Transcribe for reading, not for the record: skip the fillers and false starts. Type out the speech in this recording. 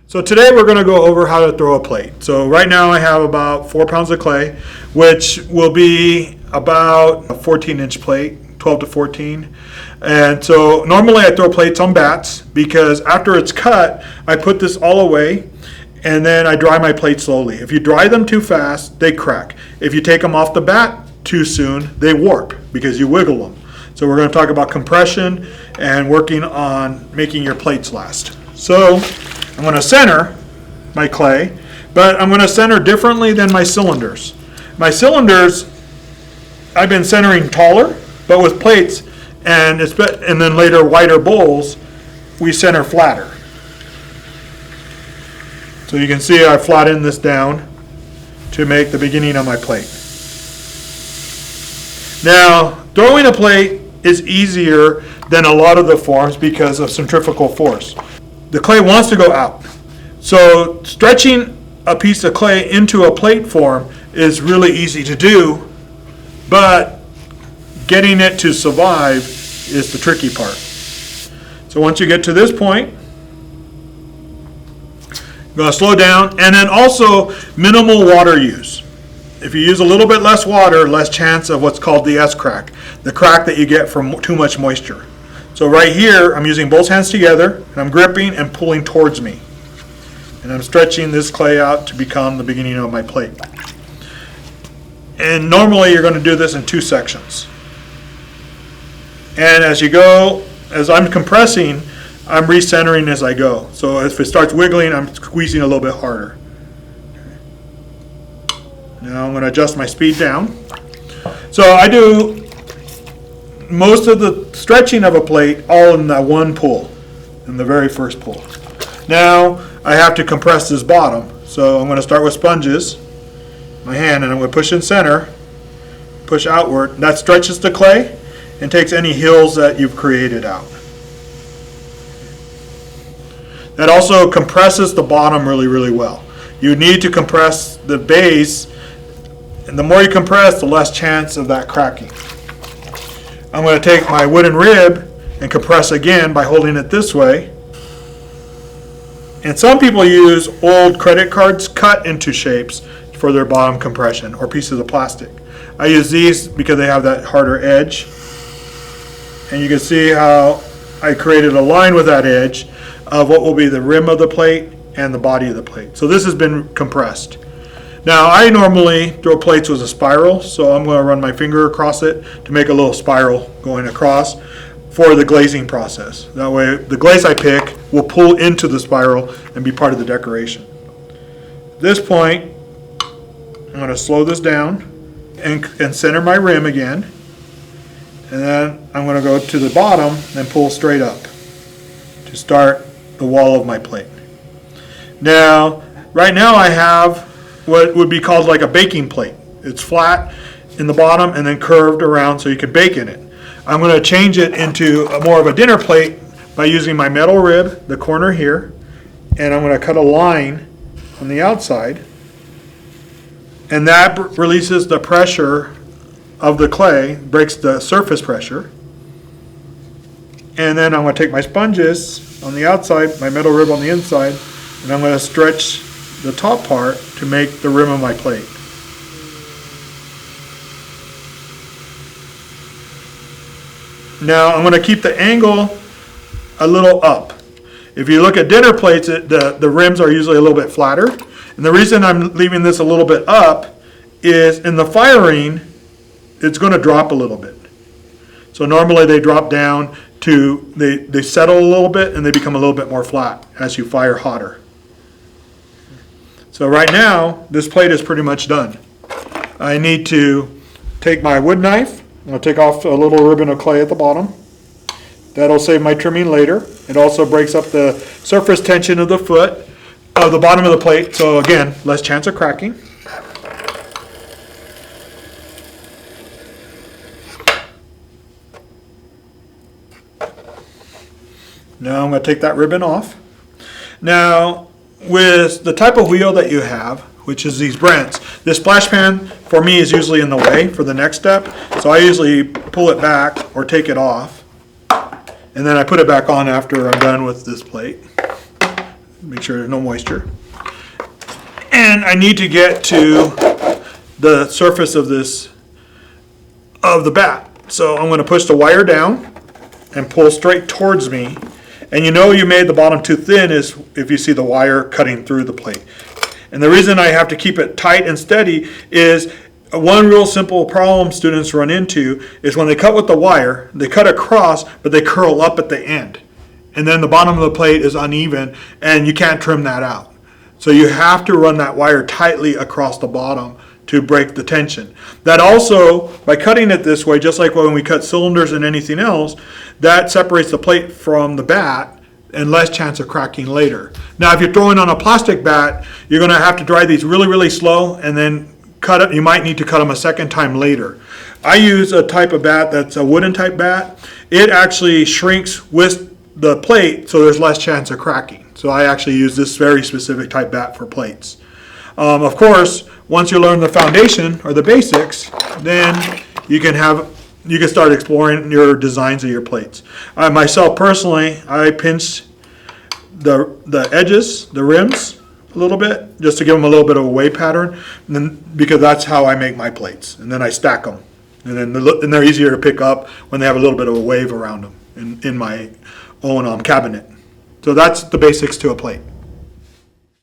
So today we're going to go over how to throw a plate. So right now I have about 4 pounds of clay, which will be about a 14-inch plate, 12 to 14. And so normally I throw plates on bats because after it's cut, I put this all away and then I dry my plate slowly. If you dry them too fast, they crack. If you take them off the bat too soon, they warp because you wiggle them. So we're going to talk about compression and working on making your plates last. So I'm going to center my clay, but I'm going to center differently than my cylinders. My cylinders, I've been centering taller, but with plates and then later wider bowls, we center flatter. So you can see I flattened this down to make the beginning of my plate. Now, throwing a plate is easier than a lot of the forms because of centrifugal force. The clay wants to go out. So stretching a piece of clay into a plate form is really easy to do, but getting it to survive is the tricky part. So once you get to this point, you're going to slow down, and then also minimal water use. If you use a little bit less water, less chance of what's called the S-crack, the crack that you get from too much moisture. So right here, I'm using both hands together, and I'm gripping and pulling towards me. And I'm stretching this clay out to become the beginning of my plate. And normally you're going to do this in 2 sections. And as you go, as I'm compressing, I'm recentering as I go. So if it starts wiggling, I'm squeezing a little bit harder. Now I'm going to adjust my speed down. So I do most of the stretching of a plate all in that one pull, in the very first pull. Now I have to compress this bottom. So I'm going to start with sponges, my hand, and I'm going to push in center, push outward. That stretches the clay and takes any hills that you've created out. That also compresses the bottom really, really well. You need to compress the base, and the more you compress, the less chance of that cracking. I'm going to take my wooden rib and compress again by holding it this way. And some people use old credit cards cut into shapes for their bottom compression, or pieces of plastic. I use these because they have that harder edge. And you can see how I created a line with that edge of what will be the rim of the plate and the body of the plate. So this has been compressed. Now I normally throw plates with a spiral, so I'm going to run my finger across it to make a little spiral going across for the glazing process. That way the glaze I pick will pull into the spiral and be part of the decoration. At this point, I'm going to slow this down and center my rim again. And then I'm going to go to the bottom and pull straight up to start the wall of my plate. Now, right now I have what would be called like a baking plate. It's flat in the bottom and then curved around so you can bake in it. I'm going to change it into more of a dinner plate by using my metal rib, the corner here, and I'm going to cut a line on the outside, and that releases the pressure of the clay, breaks the surface pressure. And then I'm going to take my sponges on the outside, my metal rib on the inside, and I'm going to stretch the top part to make the rim of my plate. Now I'm going to keep the angle a little up. If you look at dinner plates, the rims are usually a little bit flatter. And the reason I'm leaving this a little bit up is in the firing, it's going to drop a little bit. So normally they drop down to, they settle a little bit and they become a little bit more flat as you fire hotter. So right now, this plate is pretty much done. I need to take my wood knife. I'm going to take off a little ribbon of clay at the bottom. That'll save my trimming later. It also breaks up the surface tension of the foot, of the bottom of the plate. So again, less chance of cracking. Now I'm going to take that ribbon off. Now, with the type of wheel that you have, which is these Brents, this splash pan for me is usually in the way for the next step. So I usually pull it back or take it off. And then I put it back on after I'm done with this plate. make sure there's no moisture. And I need to get to the surface of the bat. So I'm going to push the wire down and pull straight towards me. And you know you made the bottom too thin is if you see the wire cutting through the plate. And the reason I have to keep it tight and steady is one real simple problem students run into is when they cut with the wire, they cut across, but they curl up at the end. And then the bottom of the plate is uneven and you can't trim that out. So you have to run that wire tightly across the bottom to break the tension. That also, by cutting it this way, just like when we cut cylinders and anything else, that separates the plate from the bat and less chance of cracking later. Now, if you're throwing on a plastic bat, you're going to have to dry these really, really slow and then cut it. You might need to cut them a second time later. I use a type of bat that's a wooden type bat. It actually shrinks with the plate, so there's less chance of cracking. So I actually use this very specific type bat for plates. Of course, once you learn the foundation or the basics, then you can start exploring your designs of your plates. Myself personally, I pinch the edges, the rims, a little bit, just to give them a little bit of a wave pattern, and then, because that's how I make my plates. And then I stack them, and then they're easier to pick up when they have a little bit of a wave around them in my own cabinet. So that's the basics to a plate.